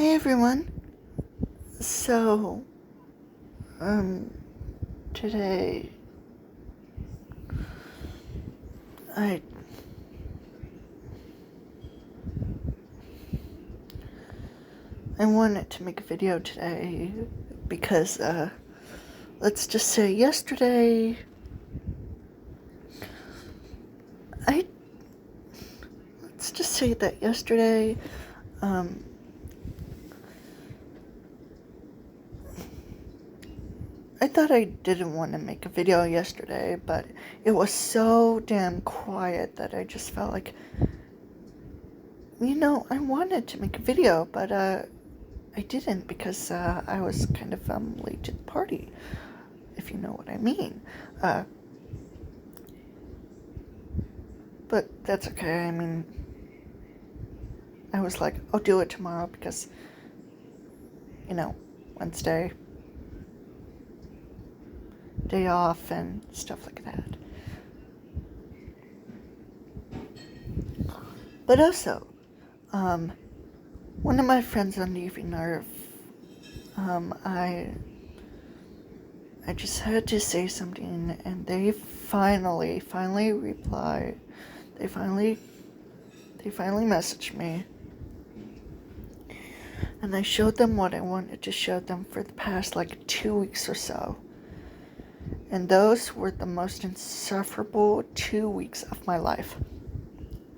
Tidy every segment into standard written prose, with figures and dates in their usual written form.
Hey everyone. So, today I I wanted to make a video today because let's just say yesterday I let's just say that yesterday um I thought I didn't want to make a video yesterday, but it was so damn quiet that I just felt like, I wanted to make a video, but I didn't because I was kind of late to the party, if you know what I mean. But that's okay. I mean, I was like, I'll do it tomorrow because, Wednesday, day off and stuff like that. But also, one of my friends on DV Nerve, I just had to say something, and they finally replied. They finally messaged me, and I showed them what I wanted to show them for the past 2 weeks or so. And those were the most insufferable 2 weeks of my life.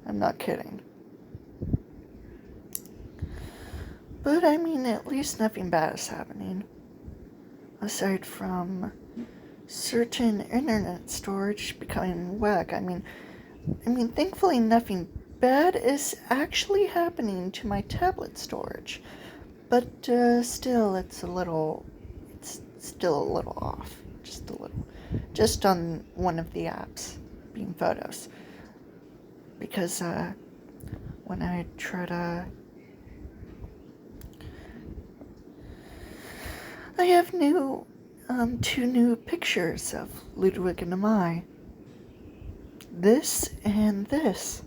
I'm not kidding. But I mean, at least nothing bad is happening. Aside from certain internet storage becoming whack. I mean, thankfully nothing bad is actually happening to my tablet storage. But still, it's still a little off. Just a little. Just on one of the apps, being Photos. Because when I try to... I have two new pictures of Ludwig and I. This and this.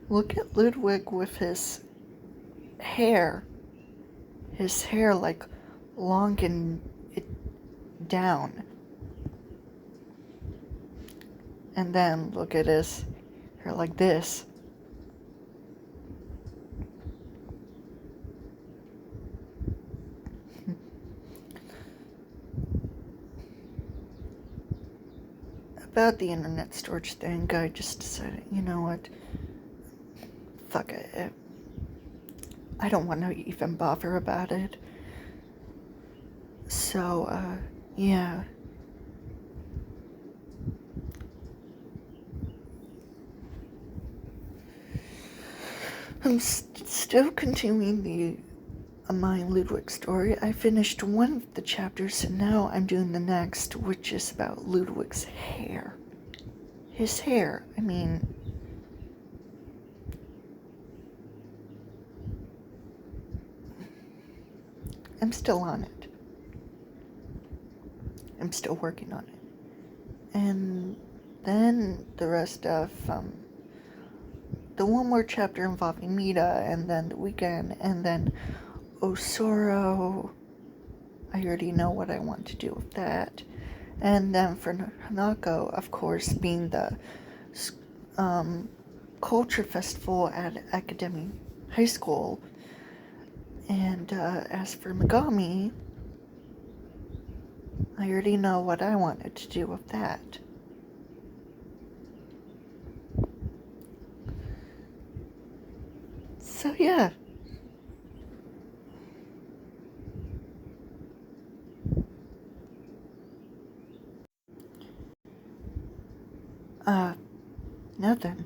Look at Ludwig with his hair. His hair long and it down. And then look at his hair like this. About the internet storage thing, I just decided, you know what? Fuck it. I don't want to even bother about it. So, yeah. I'm still continuing the my Ludwig story. I finished one of the chapters and now I'm doing the next, which is about Ludwig's hair. His hair, I'm still on it. I'm still working on it. And then the rest of the one more chapter involving Mita, and then the weekend, and then Osoro. I already know what I want to do with that. And then for Hanako, of course, being the culture festival at Academy High School. And as for Megami, I already know what I wanted to do with that. So yeah. Nothing.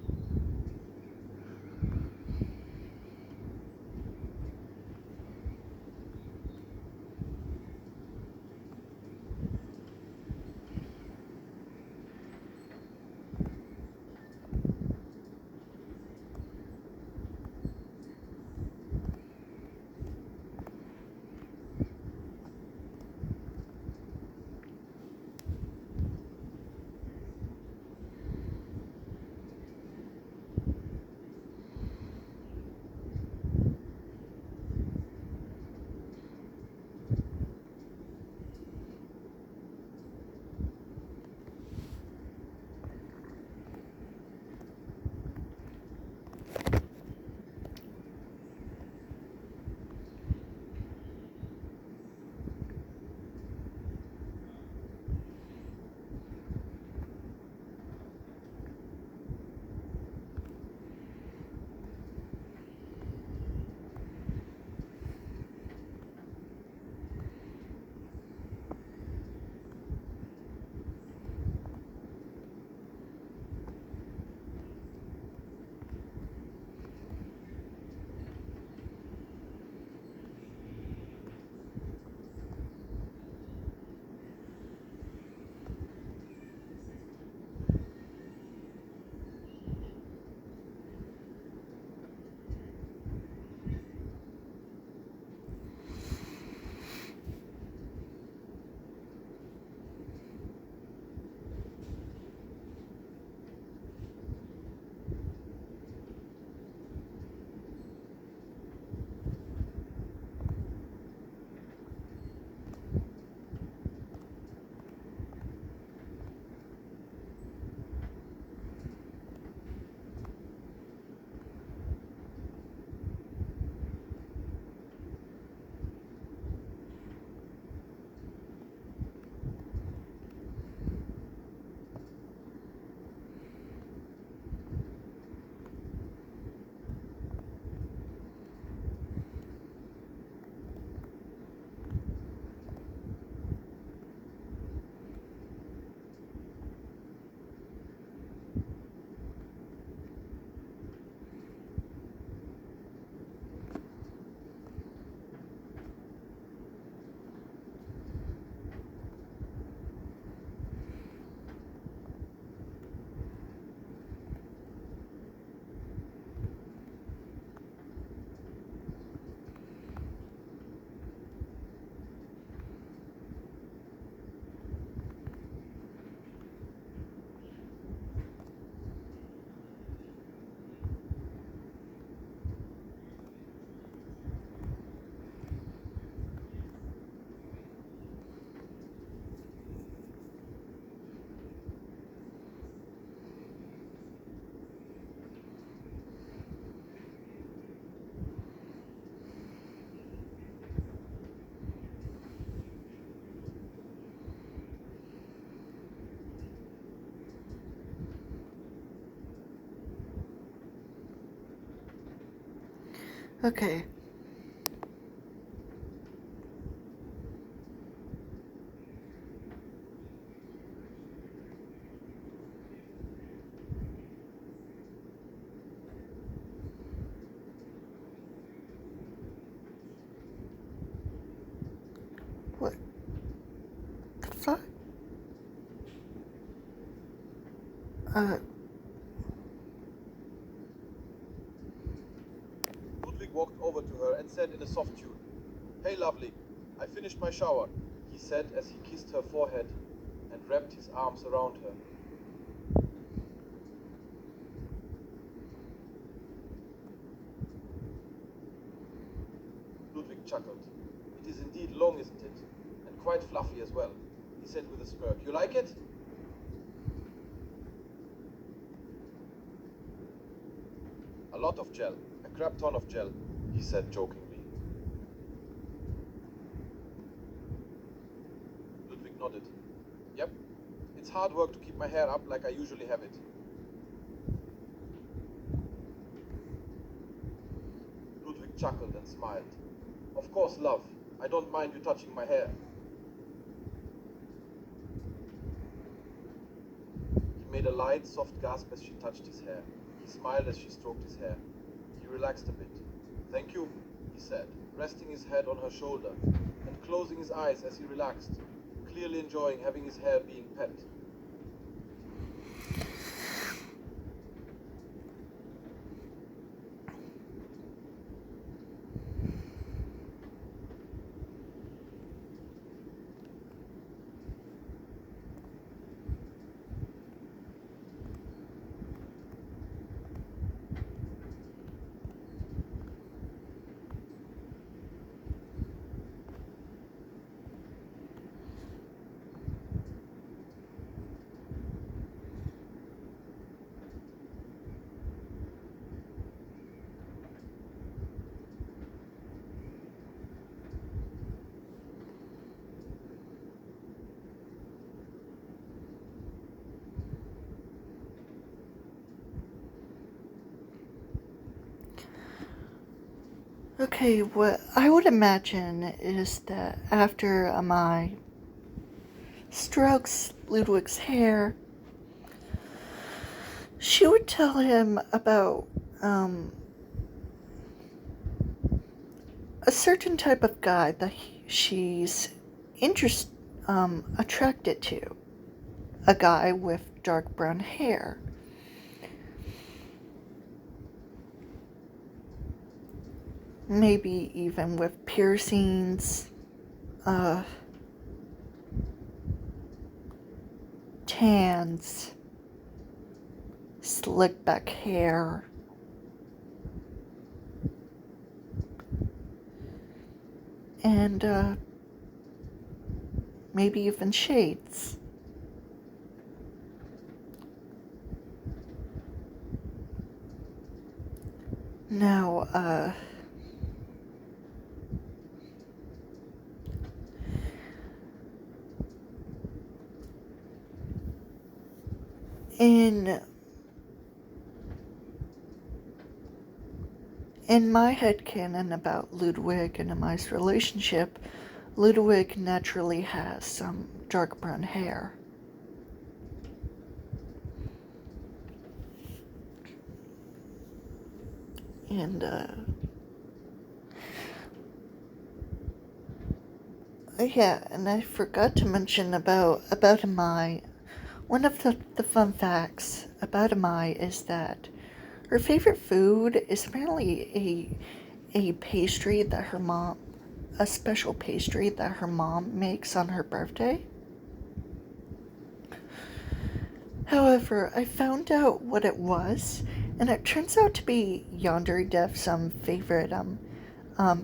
Okay. What the fuck? Uh, Ludwig walked over to her and said in a soft tune, "Hey, lovely, I finished my shower," he said as he kissed her forehead and wrapped his arms around her. Ludwig chuckled. "It is indeed long, isn't it? And quite fluffy as well," he said with a smirk. "You like it?" "A lot of gel, a crap ton of gel," he said jokingly. Ludwig nodded. "Yep, it's hard work to keep my hair up like I usually have it." Ludwig chuckled and smiled. "Of course, love, I don't mind you touching my hair." He made a light, soft gasp as she touched his hair. He smiled as she stroked his hair. He relaxed a bit. "Thank you," he said, resting his head on her shoulder and closing his eyes as he relaxed, clearly enjoying having his hair being pet. okay, what I would imagine is that after Amai strokes Ludwig's hair, she would tell him about a certain type of guy that she's attracted to. A guy with dark brown hair. Maybe even with piercings, tans, slick back hair. And maybe even shades. Now, in my headcanon about Ludwig and Amai's relationship, Ludwig naturally has some dark brown hair. And yeah, and I forgot to mention about Amai. One of the fun facts about Amai is that her favorite food is apparently a pastry that her mom, a special pastry that her mom makes on her birthday. However, I found out what it was, and it turns out to be Yandere Dev's favorite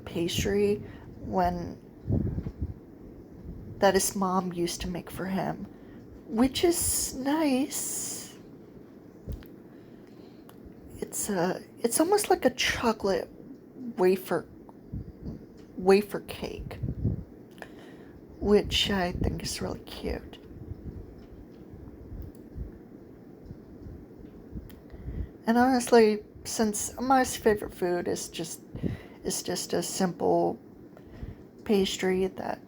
pastry when that his mom used to make for him, which is nice. It's almost like a chocolate wafer cake, which I think is really cute. And honestly, since my favorite food is just is just a simple pastry that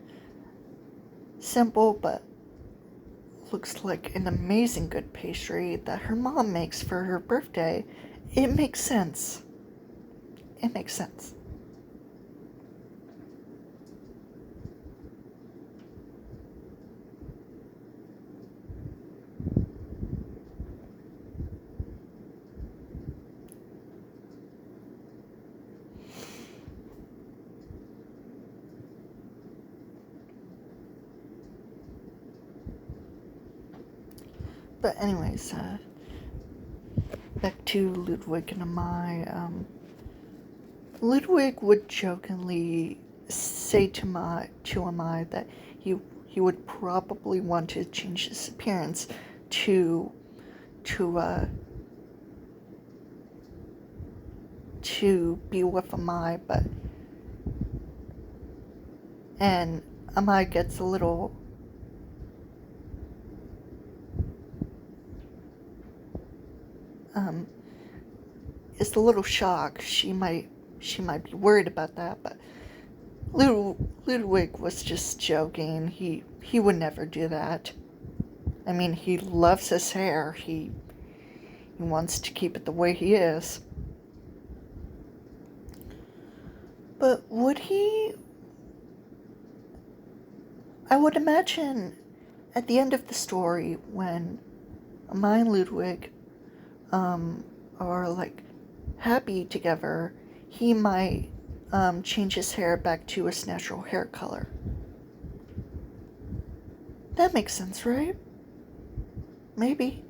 simple but looks like an amazing good pastry that her mom makes for her birthday, it makes sense. It makes sense. But anyways, back to Ludwig and Amai. Ludwig would jokingly say to Amai that he would probably want to change his appearance to be with Amai, and Amai gets a little is a little shocked. She might be worried about that, but Ludwig was just joking. He would never do that. I mean, he loves his hair. He wants to keep it the way he is. But would he? I would imagine at the end of the story when Amai and Ludwig are like happy together, he might change his hair back to his natural hair color. That makes sense, right? Maybe.